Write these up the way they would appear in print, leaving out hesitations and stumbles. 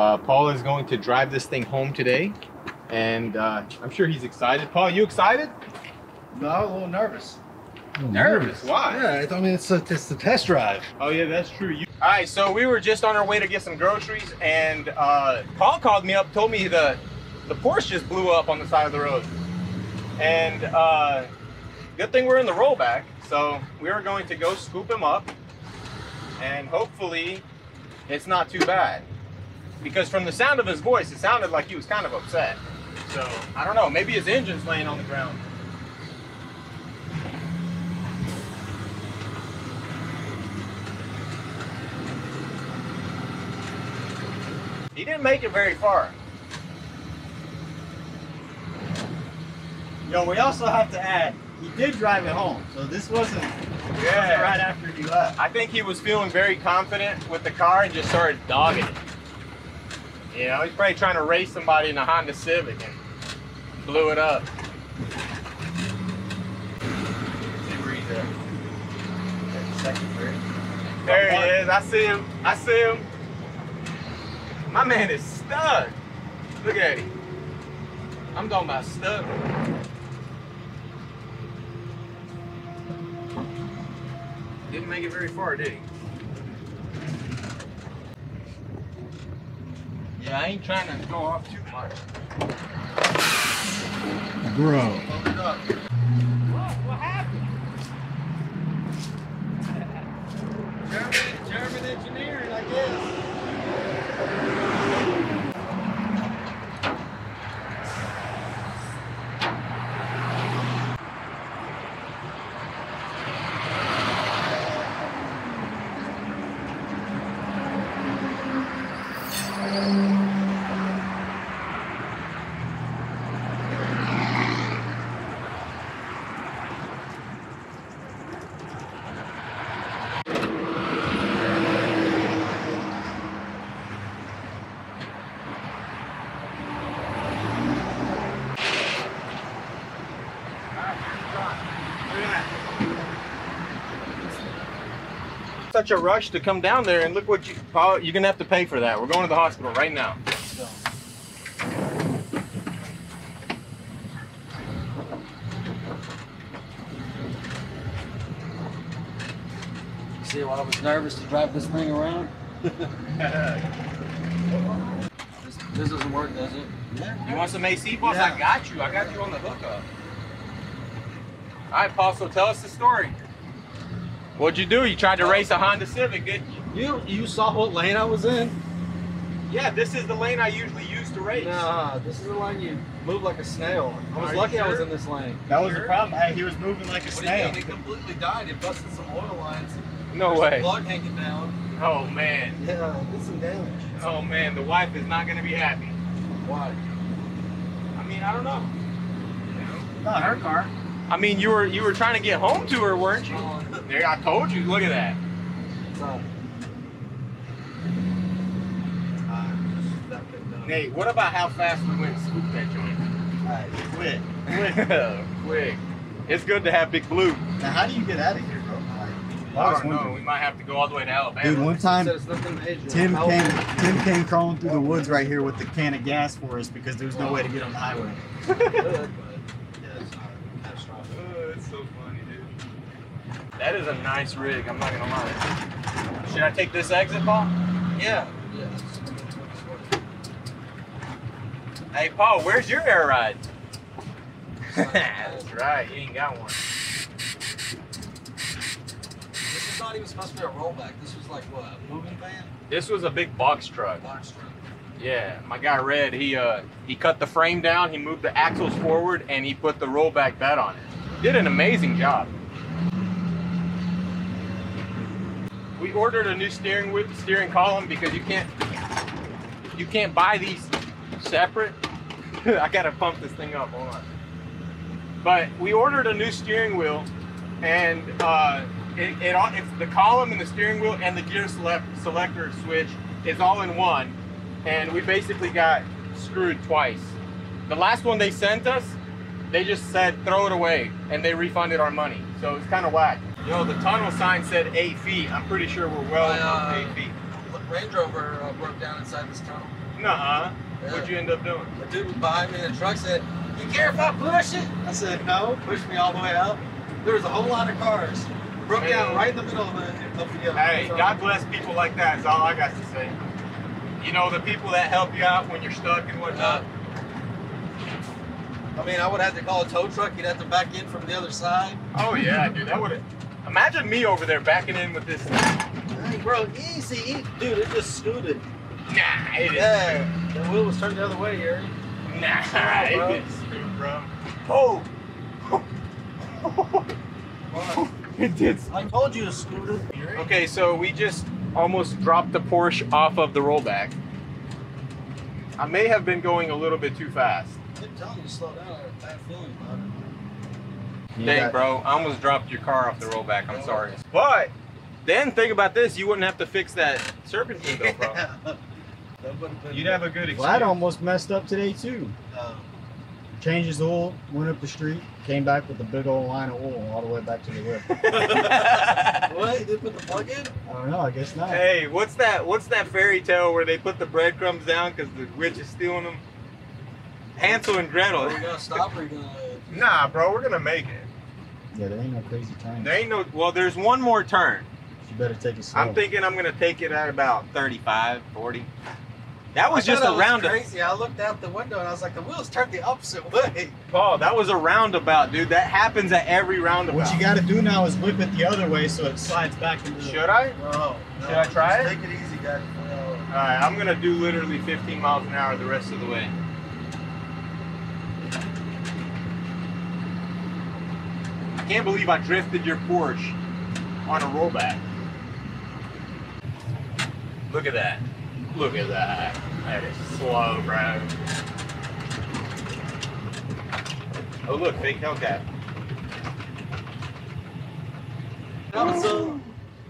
Paul is going to drive this thing home today, and I'm sure he's excited. Paul, you excited? No, I'm a little nervous. Nervous? Why? Yeah, I mean, it's the test drive. Oh yeah, that's true. All right, so we were just on our way to get some groceries, and Paul called me up, told me the Porsche just blew up on the side of the road. And good thing we're in the rollback, so we are going to go scoop him up, and hopefully it's not too bad. Because from the sound of his voice, it sounded like he was kind of upset. So, I don't know, maybe his engine's laying on the ground. He didn't make it very far. Yo, we also have to add, he did drive it home, so this wasn't right after he left. I think he was feeling very confident with the car and just started dogging it. You know, he's probably trying to race somebody in a Honda Civic and blew it up. See where he's at. There he is. I see him. I see him. My man is stuck. Look at him. I'm talking about stuck. Didn't make it very far, did he? Yeah, I ain't trying to go off too much. Bro. Hold it up. What happened? German engineering, I guess. Such a rush to come down there, and look what you, Paul, you're gonna have to pay for that. We're going to the hospital right now. See why I was nervous to drive this thing around? This doesn't work, does it? Yeah. You want some AC, boss? Yeah. I got you. I got you on the hookup. All right, Paul, so tell us the story. What'd you do? You tried to race a Honda Civic, didn't you? You saw what lane I was in? Yeah, this is the lane I usually use to race. Nah, this is the lane you move like a snail. I was Are lucky you I was sure? in this lane. That was the problem. Hey, he was moving like a snail. He completely died. It busted some oil lines. No There's way. some plug hanging down. Oh, man. Yeah, did some damage. Oh, man, the wife is not going to be happy. Why? I mean, I don't know. Not her car. I mean, you were trying to get home to her, weren't you? There, I told you. Look at that. Nate, what about how fast we went and scooped that joint? Quick. Quick. It's good to have Big Blue. Now, how do you get out of here, bro? I don't know. We might have to go all the way to Alabama. Dude, one time, Says nothing major. Tim came crawling through the woods right here with the can of gas for us because there was no way to get on the highway. Good, but yeah, it's not catastrophic. It's so funny, dude. That is a nice rig, I'm not gonna lie. Should I take this exit, Paul? Yeah. Hey, Paul, where's your air ride? That's right, you ain't got one. This is not even supposed to be a rollback. This was like what, a moving van? This was a big box truck. Box truck. Yeah, my guy Red, he cut the frame down, he moved the axles forward, and he put the rollback bed on it. Did an amazing job. We ordered a new steering column because you can't buy these separate. I gotta pump this thing up, hold on. But we ordered a new steering wheel, and it's the column and the steering wheel and the gear selector switch is all in one, and we basically got screwed twice. The last one they sent us, they just said throw it away, and they refunded our money. So it's kind of whack. Yo, the tunnel sign said 8 feet. I'm pretty sure we're well above 8 feet. Range Rover broke down inside this tunnel. Nuh-uh. What'd you end up doing? The dude was behind me in the truck said, "You care if I push it?" I said, "No." Pushed me all the way out. There was a whole lot of cars. Broke down right in the middle of the Hey, God bless people like that is all I got to say. You know, the people that help you out when you're stuck and whatnot. I mean, I would have to call a tow truck. You'd have to back in from the other side. Oh yeah, dude, that would have. Imagine me over there backing in with this. Hey, bro, easy. Dude, it just scooted. Nah, it is. Yeah, the wheel was turned the other way, Eric. Nah, bro. it is stupid, bro. Oh! It did. I told you to scooter. Okay, so we just almost dropped the Porsche off of the rollback. I may have been going a little bit too fast. I'm telling you to slow down. I have a bad feeling about it. Dang, bro, I almost dropped your car off the rollback. I'm sorry. But then think about this: you wouldn't have to fix that serpentine, though, bro. You'd have a good excuse. Vlad almost messed up today too. Changed his oil, went up the street, came back with a big old line of oil all the way back to the whip. What? You didn't put the plug in? I don't know, I guess not. Hey, what's that fairy tale where they put the breadcrumbs down because the witch is stealing them? Hansel and Gretel. Are we gonna stop or are you gonna... Nah, bro, we're gonna make it. Yeah, there ain't no crazy turn. There ain't no. Well, there's one more turn. You better take it slow. I'm thinking I'm gonna take it at about 35, 40. That was just a was roundabout. crazy. I looked out the window and I was like, the wheels turned the opposite way. Paul, that was a roundabout, dude. That happens at every roundabout. What you got to do now is whip it the other way so it slides back into the... Should I? No. Should I try it? Take it easy, guys. All right, I'm gonna do literally 15 miles an hour the rest of the way. I can't believe I drifted your Porsche on a rollback. Look at that. Look at that. That is slow, bro. Oh, look, fake Hellcat.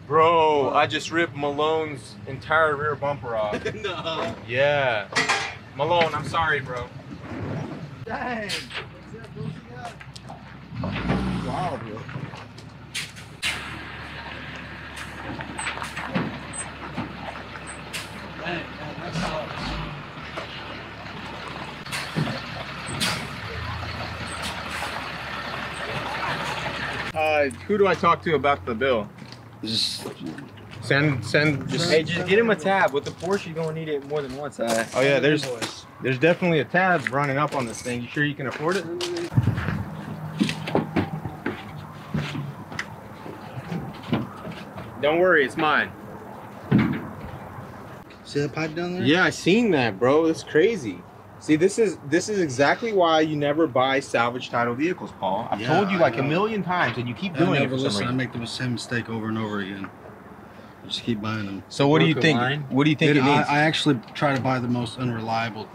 Bro, I just ripped Malone's entire rear bumper off. No. Yeah. Malone, I'm sorry, bro. Dang. Wow, bro. Dang, that sucks. Who do I talk to about the bill? Just Send. Hey, just get him a tab. With the Porsche, you're gonna need it more than once. Oh yeah, there's definitely a tab running up on this thing. You sure you can afford it? Don't worry, it's mine. see that pipe down there? Yeah, I seen that, bro. It's crazy. See, this is exactly why you never buy salvage title vehicles, Paul. I've told you like a million times, and you keep doing it for some reason. I make the same mistake over and over again. I just keep buying them. So what do you think? What do you think it needs? I actually try to buy the most unreliable,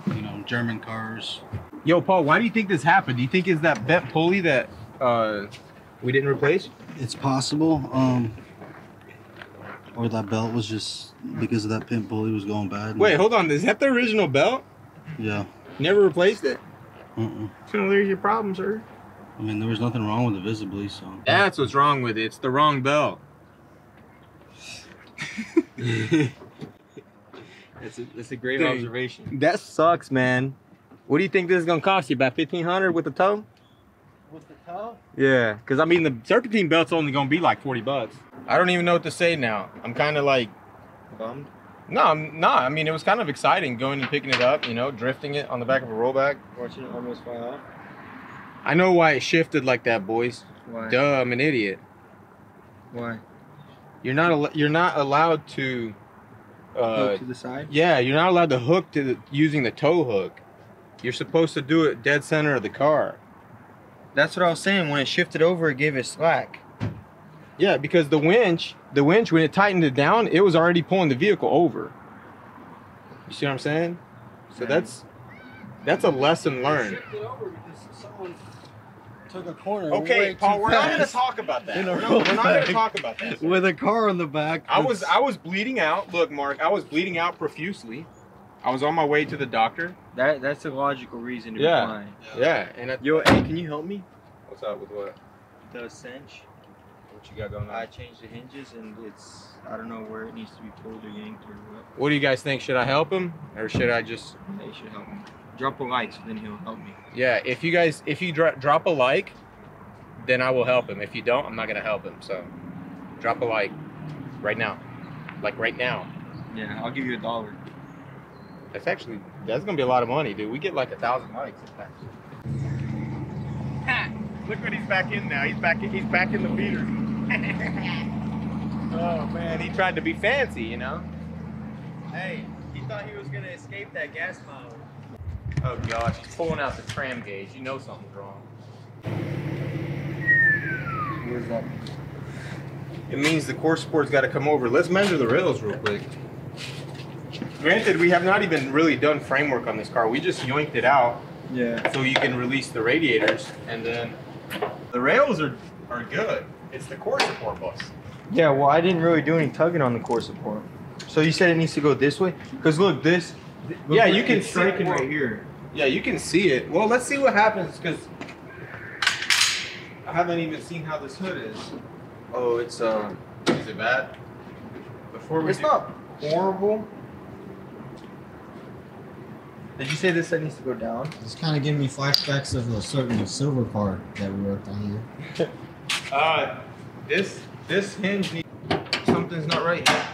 German cars. Yo, Paul, why do you think this happened? Do you think it's that bent pulley that we didn't replace? It's possible. Or that belt was just because of that pin pulley was going bad. Wait, hold on. Is that the original belt? Yeah. Never replaced it? So there's your problem, sir. I mean, there was nothing wrong with it visibly, so. That's what's wrong with it. It's the wrong belt. That's a great Dude. observation. That sucks, man. What do you think this is gonna cost you? About $1,500 with the tow? With the tow? Yeah, because I mean the serpentine belt's only gonna be like $40. I don't even know what to say now. I'm kind of like Bummed? No, I mean it was kind of exciting going and picking it up, drifting it on the back of a rollback. Watching it almost fly off? I know why it shifted like that, boys. Why? Duh, I'm an idiot. Why? You're not allowed to. Hook to the side? Yeah, you're not allowed to hook to using the tow hook. You're supposed to do it dead center of the car. That's what I was saying. When it shifted over, it gave it slack. Yeah, because the winch when it tightened it down, it was already pulling the vehicle over. You see what I'm saying? So that's a lesson learned. Shifted over because someone took a corner. Okay, Paul, we're not going to talk about that. We're not going to talk about that. With a car on the back. I was bleeding out. Look, Mark, I was bleeding out profusely. I was on my way to the doctor. That's a logical reason to be Yeah. flying. Yeah, and Yo, hey, can you help me? what's up with what? The cinch. What you got going on? I changed the hinges and it's, I don't know where it needs to be pulled or yanked or what. What do you guys think? Should I help him or should I just? They should help me. Drop a like, so then he'll help me. Yeah, if you drop a like, then I will help him. If you don't, I'm not gonna help him. So, drop a like, right now, like right now. Yeah, I'll give you $1. That's gonna be a lot of money, dude. We get like 1,000 likes. Look what he's back in now. He's back in the beater. Oh man, he tried to be fancy, you know. Hey, he thought he was gonna escape that gas mileage. Oh gosh, he's pulling out the tram gauge. You know something's wrong. What does that mean? It means the core support's got to come over. Let's measure the rails real quick. Granted, we have not even really done framework on this car. We just yoinked it out. Yeah. So you can release the radiators, and then the rails are good. It's the core support bus. Yeah, well, I didn't really do any tugging on the core support. So you said it needs to go this way? Because look, Yeah, you can see striking it right here. Yeah, you can see it. Well, let's see what happens, because I haven't even seen how this hood is. Oh, it's is it bad? It's not horrible. Did you say this side needs to go down? It's kind of giving me flashbacks of a certain silver car that we worked on here. This hinge something's not right here.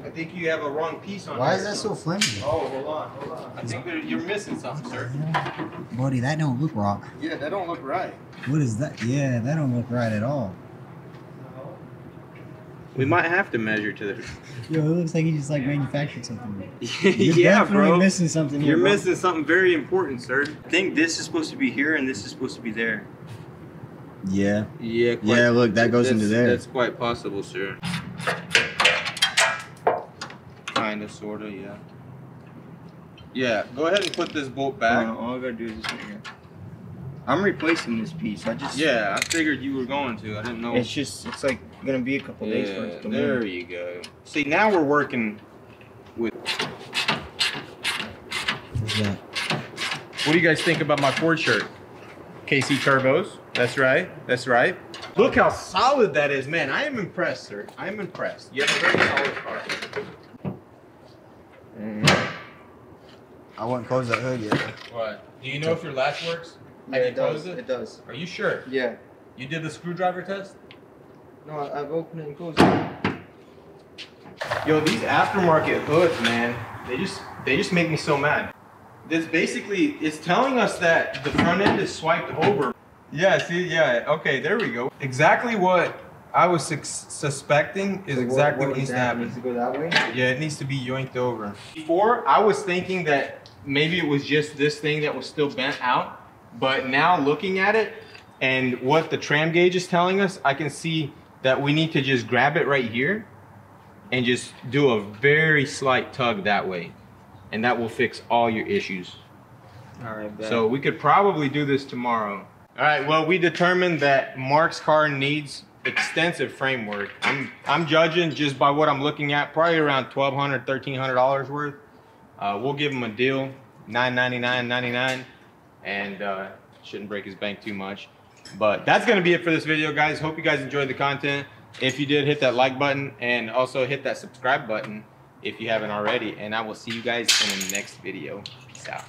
I think you have a wrong piece on. Why here. is that so flimsy? Oh, hold on. I think you're missing something, sir. Buddy, that don't look right. Yeah, that don't look right. What is that? Yeah, that don't look right at all. We might have to measure to the. Yo, it looks like he just like manufactured something. Yeah, bro. Missing something here. You're bro. missing something very important, sir. I think this is supposed to be here and this is supposed to be there. Yeah. Yeah. Yeah, look, that goes into there. That's quite possible, sir. Kinda, sorta, yeah. Yeah, go ahead and put this bolt back. All I gotta do is this right here. I'm replacing this piece. Yeah, I figured you were going to. I didn't know. It's like gonna be a couple days for it to come there in. you go. See, now we're working with. What's that? What do you guys think about my Ford shirt? KC turbos. That's right. That's right. Look how solid that is, man. I am impressed, sir. I am impressed. You have a very solid car. I wouldn't close that hood yet. What? Do you know if your latch works? Yeah, it does. It does. Are you sure? Yeah. You did the screwdriver test? No, I've opened it and closed it. Yo, these aftermarket hoods, man, they just make me so mad. This basically is telling us that the front end is swiped over. Yeah, see, yeah, okay, there we go. Exactly what I was suspecting is exactly what needs to happen. It needs to go that way? Yeah, it needs to be yoinked over. Before, I was thinking that maybe it was just this thing that was still bent out, but now looking at it and what the tram gauge is telling us, I can see that we need to just grab it right here and just do a very slight tug that way. And that will fix all your issues. All right, bet. So we could probably do this tomorrow. All right, well, we determined that Mark's car needs extensive framework. I'm judging just by what I'm looking at, probably around $1,200, $1,300 worth. We'll give him a deal, $999.99, and shouldn't break his bank too much. But that's gonna be it for this video, guys. Hope you guys enjoyed the content. If you did, hit that like button and also hit that subscribe button if you haven't already. And I will see you guys in the next video. Peace out.